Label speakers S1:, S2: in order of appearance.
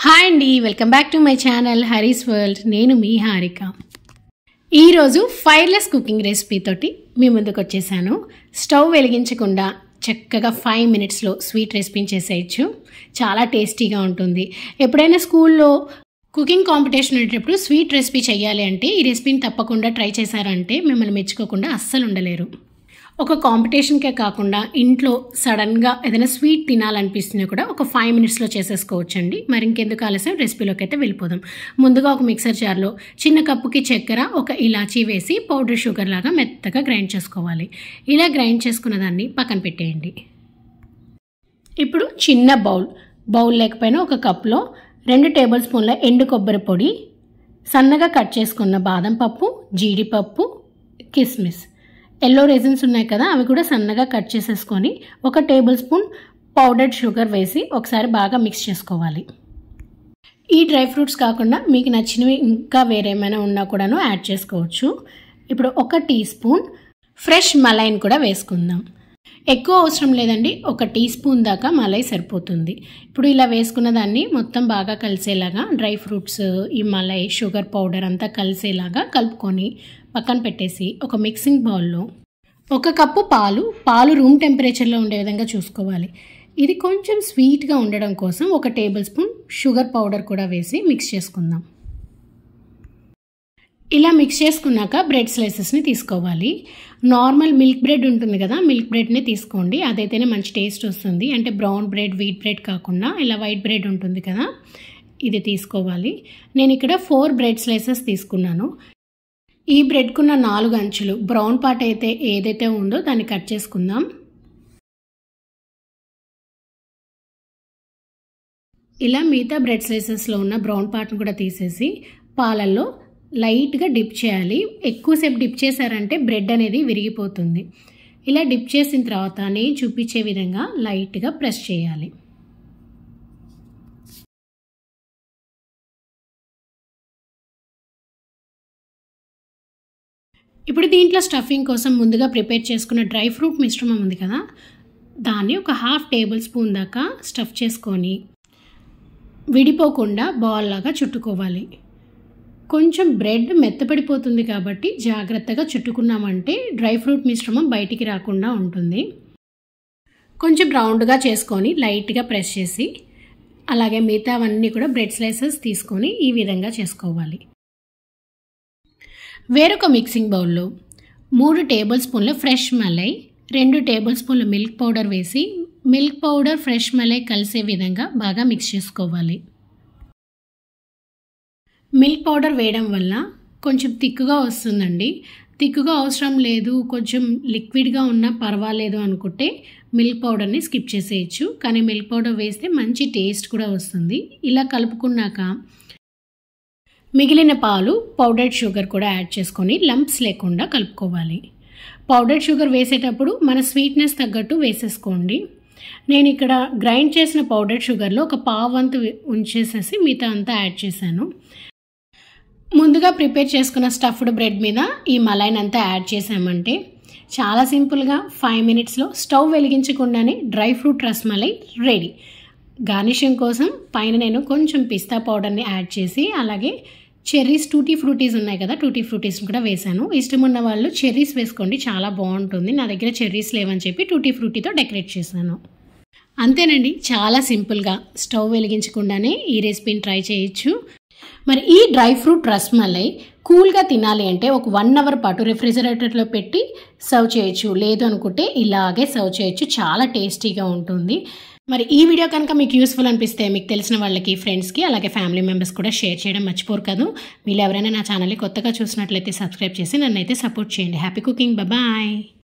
S1: Hi అండి, welcome back to my channel Hari's world. నేను మీ హారిక. ఈరోజు ఫైర్లెస్ కుకింగ్ రెసిపీ తోటి మీ ముందుకు వచ్చేసాను. స్టవ్ వెలిగించకుండా చక్కగా 5 minutesలో స్వీట్ రెసిపీని చేసేయచ్చు. చాలా టేస్టీగా ఉంటుంది. ఎప్పుడైనా స్కూల్లో కుకింగ్ కాంపిటీషన్ ఉండేటప్పుడు స్వీట్ రెసిపీ చేయాలి అంటే ఈ రెసిపీని తప్పకుండా ట్రై చేశారంటే మిమ్మల్ని మెచ్చుకోకుండా అస్సలు ఉండలేరు. ఒక కాంపిటీషన్కే కాకుండా ఇంట్లో సడన్గా ఏదైనా స్వీట్ తినాలనిపిస్తున్నా కూడా ఒక 5 minutesలో చేసేసుకోవచ్చండి. మరి ఇంకెందుకు ఆలస్యం, రెసిపీలోకి అయితే వెళ్ళిపోదాం. ముందుగా ఒక మిక్సర్ జార్లో చిన్న కప్పుకి చక్కెర, ఒక ఇలాచీ వేసి పౌడర్ షుగర్ లాగా మెత్తగా గ్రైండ్ చేసుకోవాలి. ఇలా గ్రైండ్ చేసుకున్న దాన్ని పక్కన పెట్టేయండి. ఇప్పుడు చిన్న బౌల్ లేకపోయినా ఒక కప్లో 2 tablespoons ఎండు కొబ్బరి పొడి, సన్నగా కట్ చేసుకున్న బాదం పప్పు, జీడిపప్పు, కిస్మిస్, ఎల్లో రేజిన్స్ ఉన్నాయి కదా, అవి కూడా సన్నగా కట్ చేసేసుకొని 1 tablespoon పౌడర్డ్ షుగర్ వేసి ఒకసారి బాగా మిక్స్ చేసుకోవాలి. ఈ డ్రై ఫ్రూట్స్ కాకుండా మీకు నచ్చినవి ఇంకా వేరేమైనా ఉన్నా కూడాను యాడ్ చేసుకోవచ్చు. ఇప్పుడు 1 teaspoon ఫ్రెష్ మలైని కూడా వేసుకుందాం. ఎక్కువ అవసరం లేదండి, 1 teaspoon దాకా మలై సరిపోతుంది. ఇప్పుడు ఇలా వేసుకున్న దాన్ని మొత్తం బాగా కలిసేలాగా డ్రై ఫ్రూట్స్, ఈ మలై, షుగర్ పౌడర్ అంతా కలిసేలాగా కలుపుకొని పక్కన పెట్టేసి ఒక మిక్సింగ్ బౌల్లో 1 కప్పు పాలు రూమ్ టెంపరేచర్లో ఉండే విధంగా చూసుకోవాలి. ఇది కొంచెం స్వీట్గా ఉండడం కోసం 1 tablespoon షుగర్ పౌడర్ కూడా వేసి మిక్స్ చేసుకుందాం. ఇలా మిక్స్ చేసుకున్నాక బ్రెడ్ స్లైసెస్ని తీసుకోవాలి. నార్మల్ మిల్క్ బ్రెడ్ ఉంటుంది కదా, మిల్క్ బ్రెడ్ని తీసుకోండి, అదైతేనే మంచి టేస్ట్ వస్తుంది. అంటే బ్రౌన్ బ్రెడ్, వీట్ బ్రెడ్ కాకుండా ఇలా వైట్ బ్రెడ్ ఉంటుంది కదా, ఇది తీసుకోవాలి. నేను ఇక్కడ 4 బ్రెడ్ స్లైసెస్ తీసుకున్నాను. ఈ బ్రెడ్కున్న 4 అంచులు బ్రౌన్ పార్ట్ అయితే ఏదైతే ఉందో దాన్ని కట్ చేసుకుందాం. ఇలా మిగతా బ్రెడ్ స్లైసెస్లో ఉన్న బ్రౌన్ పార్ట్ని కూడా తీసేసి పాలల్లో లైట్గా డిప్ చేయాలి. ఎక్కువసేపు డిప్ చేశారంటే బ్రెడ్ అనేది విరిగిపోతుంది. ఇలా డిప్ చేసిన తర్వాత నేను చూపించే విధంగా లైట్గా ప్రెస్ చేయాలి. ఇప్పుడు దీంట్లో స్టఫింగ్ కోసం ముందుగా ప్రిపేర్ చేసుకున్న డ్రై ఫ్రూట్ మిశ్రమం ఉంది కదా, దాన్ని ఒక 1/2 tablespoon దాకా స్టఫ్ చేసుకొని విడిపోకుండా బాల్ లాగా చుట్టుకోవాలి. కొంచెం బ్రెడ్ మెత్తపడిపోతుంది కాబట్టి జాగ్రత్తగా చుట్టుకున్నామంటే డ్రై ఫ్రూట్ మిశ్రమం బయటికి రాకుండా ఉంటుంది. కొంచెం రౌండ్గా చేసుకొని లైట్గా ప్రెస్ చేసి అలాగే మిగతావన్నీ కూడా బ్రెడ్ స్లైసెస్ తీసుకొని ఈ విధంగా చేసుకోవాలి. వేరొక మిక్సింగ్ బౌల్లో 3 tablespoons fresh malai, 2 tablespoons milk powder వేసి మిల్క్ పౌడర్, ఫ్రెష్ మలై కలిసే విధంగా బాగా మిక్స్ చేసుకోవాలి. మిల్క్ పౌడర్ వేయడం వల్ల కొంచెం థిక్గా వస్తుందండి. థిక్గా అవసరం లేదు, కొంచెం లిక్విడ్గా ఉన్నా పర్వాలేదు అనుకుంటే మిల్క్ పౌడర్ని స్కిప్ చేసేయచ్చు. కానీ మిల్క్ పౌడర్ వేస్తే మంచి టేస్ట్ కూడా వస్తుంది. ఇలా కలుపుకున్నాక మిగిలిన పాలు, పౌడర్డ్ షుగర్ కూడా యాడ్ చేసుకొని లంప్స్ లేకుండా కలుపుకోవాలి. పౌడర్డ్ షుగర్ వేసేటప్పుడు మన స్వీట్నెస్ తగ్గట్టు వేసేసుకోండి. నేను ఇక్కడ గ్రైండ్ చేసిన పౌడర్డ్ షుగర్లో ఒక 1/2 వంతు ఉంచేసేసి మిగతా అంతా యాడ్ చేశాను. ముందుగా ప్రిపేర్ చేసుకున్న స్టఫ్డ్ బ్రెడ్ మీద ఈ మలైన్ అంతా యాడ్ చేసామంటే చాలా సింపుల్గా 5 minutesలో స్టవ్ వెలిగించకుండానే dry fruit rasmalai ready. Garnishing కోసం పైన నేను కొంచెం పిస్తా పౌడర్ని యాడ్ చేసి అలాగే చెర్రీస్, టూటీ ఫ్రూటీస్ ఉన్నాయి కదా, టూటీ ఫ్రూటీస్ని కూడా వేశాను. ఇష్టం ఉన్న వాళ్ళు చెర్రీస్ వేసుకోండి, చాలా బాగుంటుంది. నా దగ్గర చెర్రీస్ లేవని చెప్పి టూటీ ఫ్రూటీతో డెకరేట్ చేశాను. అంతేనండి, చాలా సింపుల్గా స్టవ్ వెలిగించకుండానే ఈ రెసిపీని ట్రై చేయొచ్చు. మరి ఈ డ్రై ఫ్రూట్ రస్మలై కూల్గా తినాలి అంటే ఒక 1 hour పాటు రిఫ్రిజిరేటర్లో పెట్టి సర్వ్ చేయొచ్చు. లేదు అనుకుంటే ఇలాగే సర్వ్ చేయొచ్చు, చాలా టేస్టీగా ఉంటుంది. మరి ఈ వీడియో కనుక మీకు యూస్ఫుల్ అనిపిస్తే మీకు తెలిసిన వాళ్ళకి, ఫ్రెండ్స్కి, అలాగే ఫ్యామిలీ మెంబర్స్ కూడా షేర్ చేయడం మర్చిపోరు కదా. వీళ్ళు ఎవరైనా నా ఛానల్ని కొత్తగా చూసినట్లయితే సబ్స్క్రైబ్ చేసి నన్ను అయితే సపోర్ట్ చేయండి. Happy cooking, bye.